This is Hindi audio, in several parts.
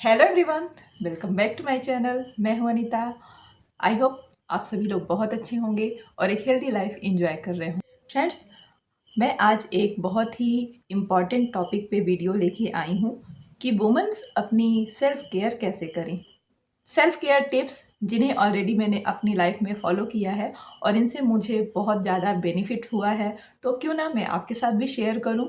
Hello everyone, welcome back to my channel. मैं हूं अनीता। आई होप आप सभी लोग बहुत अच्छे होंगे और एक हेल्दी लाइफ एंजॉय कर रहे हों। फ्रेंड्स, मैं आज एक बहुत ही इम्पॉर्टेंट टॉपिक पे वीडियो लेके आई हूं कि वुमेन्स अपनी सेल्फ केयर कैसे करें। सेल्फ केयर टिप्स जिन्हें ऑलरेडी मैंने अपनी लाइफ में फॉलो किया है और इनसे मुझे बहुत ज़्यादा बेनिफिट हुआ है, तो क्यों ना मैं आपके साथ भी शेयर करूं।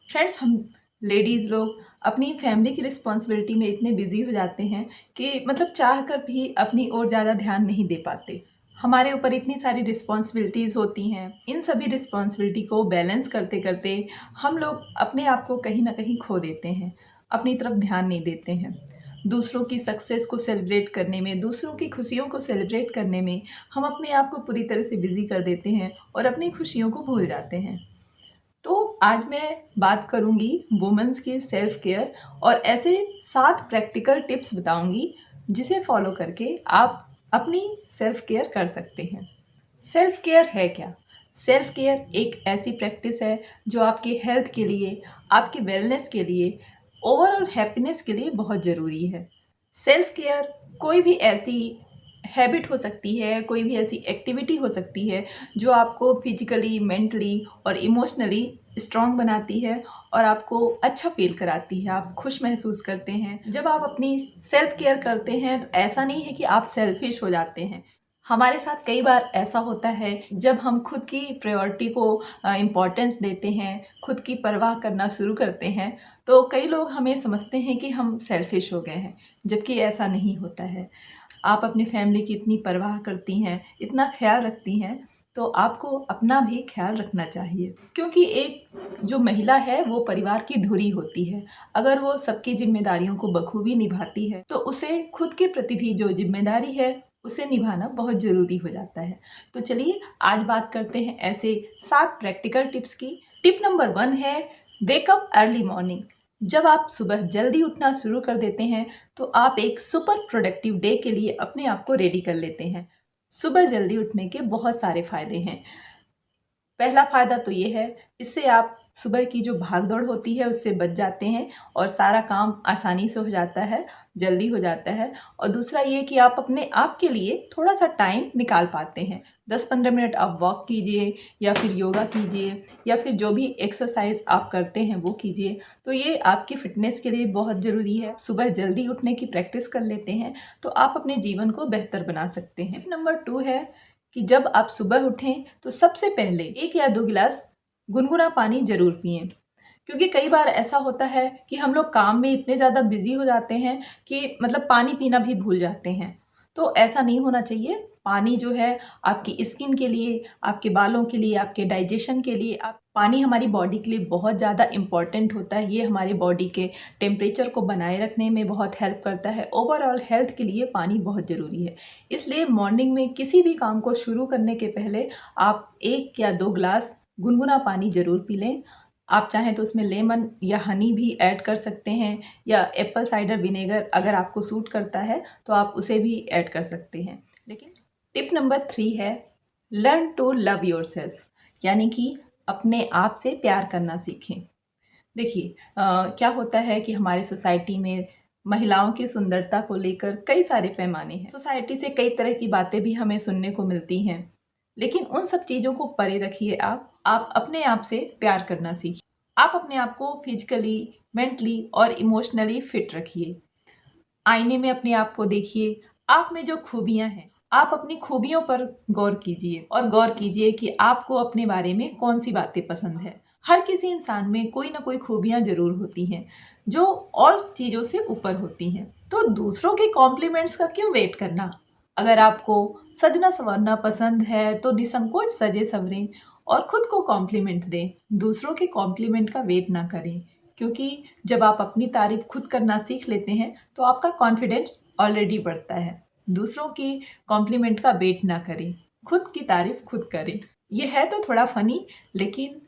फ्रेंड्स, हम लेडीज़ लोग अपनी फैमिली की रिस्पॉन्सिबिलिटी में इतने बिजी हो जाते हैं कि चाह कर भी अपनी ओर ज़्यादा ध्यान नहीं दे पाते। हमारे ऊपर इतनी सारी रिस्पॉन्सिबिलिटीज़ होती हैं। इन सभी रिस्पॉन्सिबिलिटी को बैलेंस करते करते हम लोग अपने आप को कहीं ना कहीं खो देते हैं, अपनी तरफ ध्यान नहीं देते हैं। दूसरों की सक्सेस को सेलिब्रेट करने में, दूसरों की खुशियों को सेलिब्रेट करने में हम अपने आप को पूरी तरह से बिजी कर देते हैं और अपनी खुशियों को भूल जाते हैं। तो आज मैं बात करूंगी वुमेन्स की सेल्फ केयर और ऐसे 7 प्रैक्टिकल टिप्स बताऊंगी जिसे फॉलो करके आप अपनी सेल्फ केयर कर सकते हैं। सेल्फ केयर है क्या? सेल्फ केयर एक ऐसी प्रैक्टिस है जो आपके हेल्थ के लिए, आपके वेलनेस के लिए, ओवरऑल हैप्पीनेस के लिए बहुत ज़रूरी है। सेल्फ केयर कोई भी ऐसी हैबिट हो सकती है, कोई भी ऐसी एक्टिविटी हो सकती है जो आपको फिजिकली, मेंटली और इमोशनली स्ट्रॉन्ग बनाती है और आपको अच्छा फील कराती है, आप खुश महसूस करते हैं। जब आप अपनी सेल्फ केयर करते हैं तो ऐसा नहीं है कि आप सेल्फिश हो जाते हैं। हमारे साथ कई बार ऐसा होता है जब हम खुद की प्रायोरिटी को इम्पोर्टेंस देते हैं, खुद की परवाह करना शुरू करते हैं, तो कई लोग हमें समझते हैं कि हम सेल्फिश हो गए हैं, जबकि ऐसा नहीं होता है। आप अपनी फैमिली की इतनी परवाह करती हैं, इतना ख्याल रखती हैं, तो आपको अपना भी ख्याल रखना चाहिए, क्योंकि एक जो महिला है वो परिवार की धुरी होती है। अगर वो सबकी जिम्मेदारियों को बखूबी निभाती है तो उसे खुद के प्रति भी जो जिम्मेदारी है उसे निभाना बहुत ज़रूरी हो जाता है। तो चलिए आज बात करते हैं ऐसे 7 प्रैक्टिकल टिप्स की। टिप नंबर 1 है वेकअप अर्ली मॉर्निंग। जब आप सुबह जल्दी उठना शुरू कर देते हैं तो आप एक सुपर प्रोडक्टिव डे के लिए अपने आप को रेडी कर लेते हैं। सुबह जल्दी उठने के बहुत सारे फायदे हैं। पहला फ़ायदा तो ये है, इससे आप सुबह की जो भाग-दौड़ होती है उससे बच जाते हैं और सारा काम आसानी से हो जाता है, जल्दी हो जाता है। और दूसरा ये कि आप अपने आप के लिए थोड़ा-सा टाइम निकाल पाते हैं। 10-15 मिनट आप वॉक कीजिए या फिर योगा कीजिए या फिर जो भी एक्सरसाइज़ आप करते हैं वो कीजिए। तो ये आपकी फ़िटनेस के लिए बहुत ज़रूरी है। सुबह जल्दी उठने की प्रैक्टिस कर लेते हैं तो आप अपने जीवन को बेहतर बना सकते हैं। टिप नंबर 2 है कि जब आप सुबह उठें तो सबसे पहले 1 या 2 गिलास गुनगुना पानी ज़रूर पिएँ। क्योंकि कई बार ऐसा होता है कि हम लोग काम में इतने ज़्यादा बिज़ी हो जाते हैं कि पानी पीना भी भूल जाते हैं। तो ऐसा नहीं होना चाहिए। पानी जो है आपकी स्किन के लिए, आपके बालों के लिए, आपके डाइजेशन के लिए, आप पानी हमारी बॉडी के लिए बहुत ज़्यादा इम्पॉर्टेंट होता है। ये हमारे बॉडी के टेम्परेचर को बनाए रखने में बहुत हेल्प करता है। ओवरऑल हेल्थ के लिए पानी बहुत ज़रूरी है। इसलिए मॉर्निंग में किसी भी काम को शुरू करने के पहले आप 1 या 2 ग्लास गुनगुना पानी ज़रूर पी लें। आप चाहें तो उसमें लेमन या हनी भी ऐड कर सकते हैं या एप्पल साइडर विनेगर अगर आपको सूट करता है तो आप उसे भी ऐड कर सकते हैं। लेकिन टिप नंबर 3 है लर्न टू लव योरसेल्फ, यानी कि अपने आप से प्यार करना सीखें। देखिए, क्या होता है कि हमारे सोसाइटी में महिलाओं की सुंदरता को लेकर कई सारे पैमाने हैं। सोसाइटी से कई तरह की बातें भी हमें सुनने को मिलती हैं, लेकिन उन सब चीज़ों को परे रखिए। आप अपने आप से प्यार करना सीखिए। आप अपने आप को फिजिकली, मेंटली और इमोशनली फिट रखिए। आईने में अपने आप को देखिए, आप में जो खूबियाँ हैं, आप अपनी खूबियों पर गौर कीजिए और गौर कीजिए कि आपको अपने बारे में कौन-सी बातें पसंद है। हर किसी इंसान में कोई ना कोई खूबियाँ ज़रूर होती हैं, जो और चीज़ों से ऊपर होती हैं। तो दूसरों के कॉम्प्लीमेंट्स का क्यों वेट करना? अगर आपको सजना-संवरना पसंद है, तो निसंकोच सजें-संवरें और खुद को कॉम्प्लीमेंट दें। दूसरों के कॉम्प्लीमेंट का वेट ना करें, क्योंकि जब आप अपनी तारीफ़ खुद करना सीख लेते हैं तो आपका कॉन्फिडेंस ऑलरेडी बढ़ता है। दूसरों की कॉम्प्लीमेंट का वेट ना करें, खुद की तारीफ़ खुद करें। ये है तो थोड़ा फ़नी, लेकिन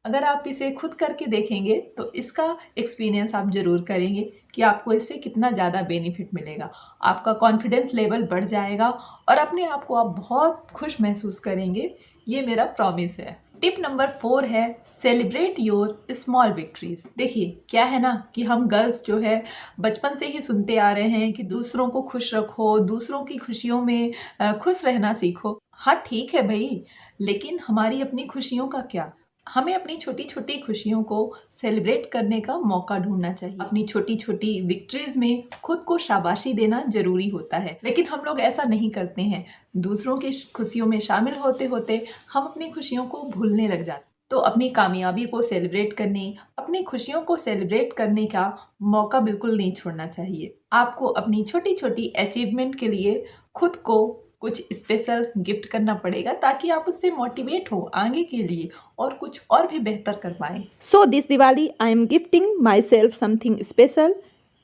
अगर आप इसे खुद करके देखेंगे तो इसका एक्सपीरियंस आप ज़रूर करेंगे कि आपको इससे कितना ज़्यादा बेनिफिट मिलेगा। आपका कॉन्फिडेंस लेवल बढ़ जाएगा और अपने आप को आप बहुत खुश महसूस करेंगे। ये मेरा प्रॉमिस है। टिप नंबर 4 है सेलिब्रेट योर स्मॉल विक्ट्रीज। देखिए क्या है ना कि हम गर्ल्स जो है बचपन से ही सुनते आ रहे हैं कि दूसरों को खुश रखो, दूसरों की खुशियों में खुश रहना सीखो। हाँ ठीक है भाई, लेकिन हमारी अपनी खुशियों का क्या? हमें अपनी छोटी छोटी खुशियों को सेलिब्रेट करने का मौका ढूंढना चाहिए। अपनी छोटी छोटी विक्ट्रीज में खुद को शाबाशी देना जरूरी होता है, लेकिन हम लोग ऐसा नहीं करते हैं। दूसरों की खुशियों में शामिल होते होते हम अपनी खुशियों को भूलने लग जाते। तो अपनी कामयाबी को सेलिब्रेट करने, अपनी खुशियों को सेलिब्रेट करने का मौका बिल्कुल नहीं छोड़ना चाहिए। आपको अपनी छोटी छोटी अचीवमेंट के लिए खुद को कुछ स्पेशल गिफ्ट करना पड़ेगा ताकि आप उससे मोटिवेट हो आगे के लिए और कुछ और भी बेहतर कर पाएं। So this Diwali I am gifting myself something special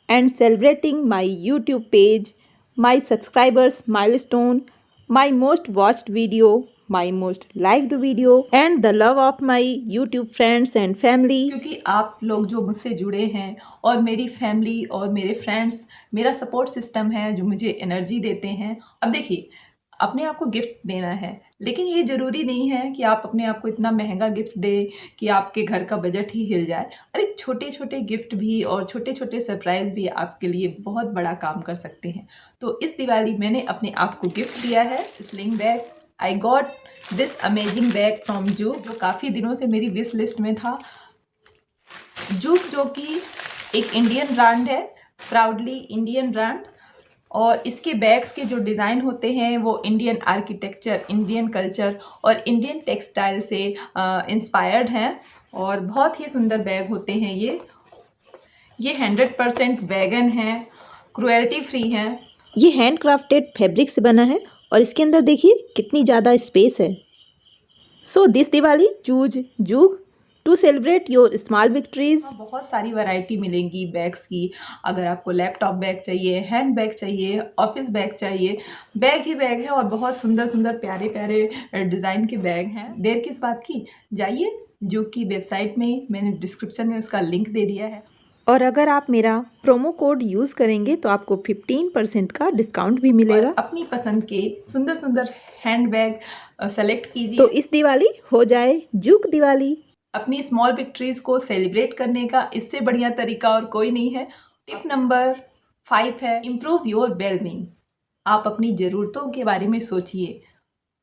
and celebrating my YouTube page, my subscribers milestone, my most watched video, my most liked video and the love of my YouTube friends and family. क्योंकि आप लोग जो मुझसे जुड़े हैं और मेरी फैमिली और मेरे फ्रेंड्स मेरा सपोर्ट सिस्टम है जो मुझे एनर्जी देते हैं। अब देखिए अपने आप को गिफ्ट देना है, लेकिन ये ज़रूरी नहीं है कि आप अपने आप को इतना महंगा गिफ्ट दें कि आपके घर का बजट ही हिल जाए। अरे छोटे छोटे गिफ्ट भी और छोटे छोटे सरप्राइज़ भी आपके लिए बहुत बड़ा काम कर सकते हैं। तो इस दिवाली मैंने अपने आप को गिफ्ट दिया है sling bag. I got this amazing bag from juke, जो काफ़ी दिनों से मेरी विश लिस्ट में था। जूक जो कि एक इंडियन ब्रांड है, प्राउडली इंडियन ब्रांड, और इसके बैग्स के जो डिज़ाइन होते हैं वो इंडियन आर्किटेक्चर, इंडियन कल्चर और इंडियन टेक्सटाइल से इंस्पायर्ड हैं और बहुत ही सुंदर बैग होते हैं ये 100% वेगन हैं, क्रुएल्टी फ्री हैं। ये हैंड क्राफ्टेड फैब्रिक से बना है और इसके अंदर देखिए कितनी ज़्यादा स्पेस है। So this Diwali choose Zouk to celebrate your small victories. बहुत सारी वैरायटी मिलेंगी बैग्स की। अगर आपको लैपटॉप बैग चाहिए, हैंड बैग चाहिए, ऑफिस बैग चाहिए, बैग ही बैग है और बहुत सुंदर सुंदर प्यारे प्यारे डिज़ाइन के बैग हैं। देर किस बात की, जाइए जो कि वेबसाइट में मैंने डिस्क्रिप्शन में उसका लिंक दे दिया है। और अगर आप मेरा प्रोमो कोड यूज़ करेंगे तो आपको 15% का डिस्काउंट भी मिलेगा। और अपनी पसंद के सुंदर सुंदर हैंड बैग सेलेक्ट कीजिए तो इस दिवाली हो जाए जूक दिवाली। अपनी स्मॉल विक्ट्रीज को सेलिब्रेट करने का इससे बढ़िया तरीका और कोई नहीं है। टिप नंबर 5 है इम्प्रूव योर वेलबींग। आप अपनी ज़रूरतों के बारे में सोचिए।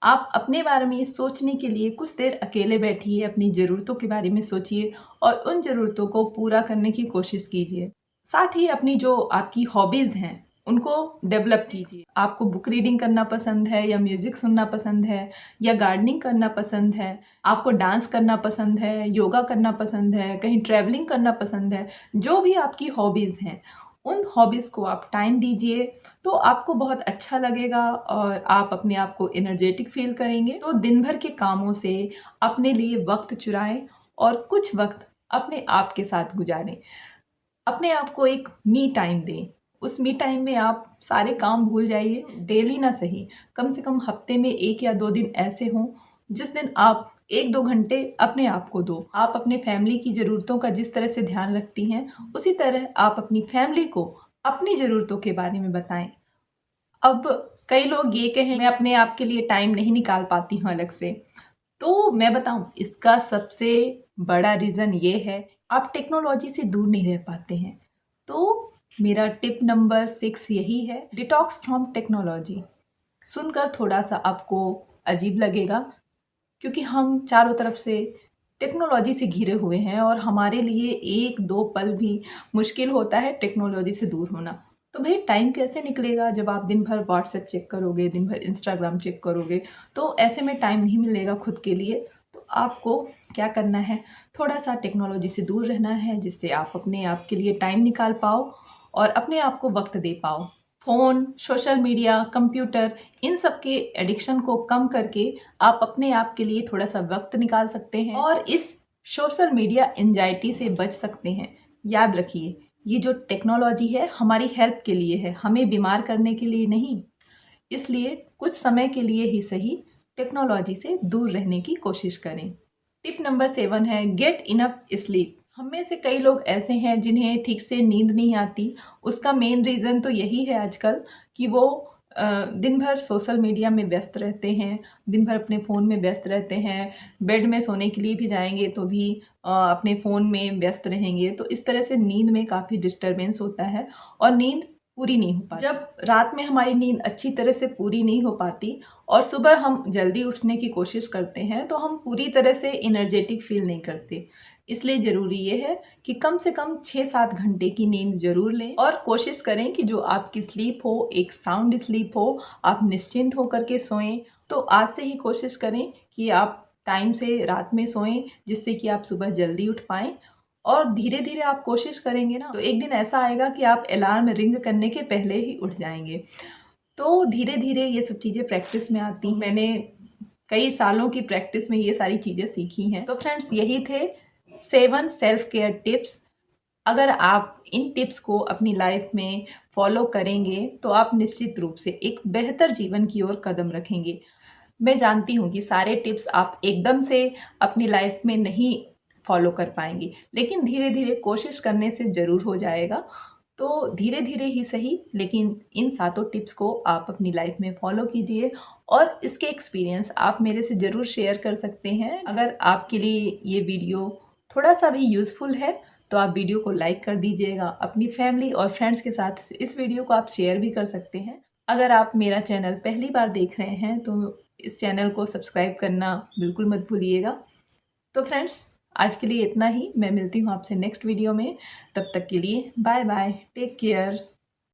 आप अपने बारे में सोचने के लिए कुछ देर अकेले बैठिए, अपनी ज़रूरतों के बारे में सोचिए और उन ज़रूरतों को पूरा करने की कोशिश कीजिए। साथ ही अपनी जो आपकी हॉबीज़ हैं उनको डेवलप कीजिए। आपको बुक रीडिंग करना पसंद है या म्यूज़िक सुनना पसंद है या गार्डनिंग करना पसंद है, आपको डांस करना पसंद है, योगा करना पसंद है, कहीं ट्रैवलिंग करना पसंद है, जो भी आपकी हॉबीज़ हैं उन हॉबीज़ को आप टाइम दीजिए तो आपको बहुत अच्छा लगेगा और आप अपने आप को एनर्जेटिक फील करेंगे। तो दिन भर के कामों से अपने लिए वक्त चुराएं और कुछ वक्त अपने आप के साथ गुजारें। अपने आप को एक मी टाइम दें। उस मी टाइम में आप सारे काम भूल जाइए। डेली ना सही, कम से कम हफ्ते में 1 या 2 दिन ऐसे हों जिस दिन आप 1-2 घंटे अपने आप को दो। आप अपने फैमिली की ज़रूरतों का जिस तरह से ध्यान रखती हैं उसी तरह आप अपनी फैमिली को अपनी ज़रूरतों के बारे में बताएं। अब कई लोग ये कहें मैं अपने आप के लिए टाइम नहीं निकाल पाती हूँ अलग से, तो मैं बताऊँ इसका सबसे बड़ा रीज़न ये है आप टेक्नोलॉजी से दूर नहीं रह पाते हैं। तो मेरा टिप नंबर 6 यही है, डिटॉक्स फ्रॉम टेक्नोलॉजी। सुनकर थोड़ा सा आपको अजीब लगेगा क्योंकि हम चारों तरफ से टेक्नोलॉजी से घिरे हुए हैं और हमारे लिए 1-2 पल भी मुश्किल होता है टेक्नोलॉजी से दूर होना। तो भाई टाइम कैसे निकलेगा जब आप दिन भर व्हाट्सएप चेक करोगे, दिन भर इंस्टाग्राम चेक करोगे, तो ऐसे में टाइम नहीं मिलेगा खुद के लिए। तो आपको क्या करना है, थोड़ा सा टेक्नोलॉजी से दूर रहना है जिससे आप अपने आप के लिए टाइम निकाल पाओ और अपने आप को वक्त दे पाओ। फ़ोन, सोशल मीडिया, कंप्यूटर, इन सब के एडिक्शन को कम करके आप अपने आप के लिए थोड़ा सा वक्त निकाल सकते हैं और इस सोशल मीडिया एंजाइटी से बच सकते हैं। याद रखिए ये जो टेक्नोलॉजी है हमारी हेल्प के लिए है, हमें बीमार करने के लिए नहीं। इसलिए कुछ समय के लिए ही सही टेक्नोलॉजी से दूर रहने की कोशिश करें। टिप नंबर 7 है गेट इनफ स्लीप। हम में से कई लोग ऐसे हैं जिन्हें ठीक से नींद नहीं आती। उसका मेन रीज़न तो यही है आजकल कि वो दिन भर सोशल मीडिया में व्यस्त रहते हैं, दिन भर अपने फ़ोन में व्यस्त रहते हैं, बेड में सोने के लिए भी जाएंगे तो भी अपने फ़ोन में व्यस्त रहेंगे। तो इस तरह से नींद में काफ़ी डिस्टरबेंस होता है और नींद पूरी नहीं हो पाती। जब रात में हमारी नींद अच्छी तरह से पूरी नहीं हो पाती और सुबह हम जल्दी उठने की कोशिश करते हैं तो हम पूरी तरह से एनर्जेटिक फील नहीं करते। इसलिए ज़रूरी ये है कि कम से कम 6-7 घंटे की नींद ज़रूर लें और कोशिश करें कि जो आपकी स्लीप हो एक साउंड स्लीप हो, आप निश्चिंत होकर के सोएं। तो आज से ही कोशिश करें कि आप टाइम से रात में सोएं जिससे कि आप सुबह जल्दी उठ पाएँ और धीरे-धीरे आप कोशिश करेंगे ना तो एक दिन ऐसा आएगा कि आप अलार्म रिंग करने के पहले ही उठ जाएंगे। तो धीरे-धीरे ये सब चीज़ें प्रैक्टिस में आती हैं। मैंने कई सालों की प्रैक्टिस में ये सारी चीज़ें सीखी हैं। तो फ्रेंड्स यही थे 7 सेल्फ केयर टिप्स। अगर आप इन टिप्स को अपनी लाइफ में फॉलो करेंगे तो आप निश्चित रूप से एक बेहतर जीवन की ओर कदम रखेंगे। मैं जानती हूँ कि सारे टिप्स आप एकदम से अपनी लाइफ में नहीं फॉलो कर पाएंगे, लेकिन धीरे धीरे कोशिश करने से ज़रूर हो जाएगा। तो धीरे धीरे ही सही, लेकिन इन सातों टिप्स को आप अपनी लाइफ में फॉलो कीजिए और इसके एक्सपीरियंस आप मेरे से ज़रूर शेयर कर सकते हैं। अगर आपके लिए ये वीडियो थोड़ा सा भी यूज़फुल है तो आप वीडियो को लाइक कर दीजिएगा। अपनी फैमिली और फ्रेंड्स के साथ इस वीडियो को आप शेयर भी कर सकते हैं। अगर आप मेरा चैनल पहली बार देख रहे हैं तो इस चैनल को सब्सक्राइब करना बिल्कुल मत भूलिएगा। तो फ्रेंड्स आज के लिए इतना ही। मैं मिलती हूँ आपसे नेक्स्ट वीडियो में। तब तक के लिए बाय बाय, टेक केयर।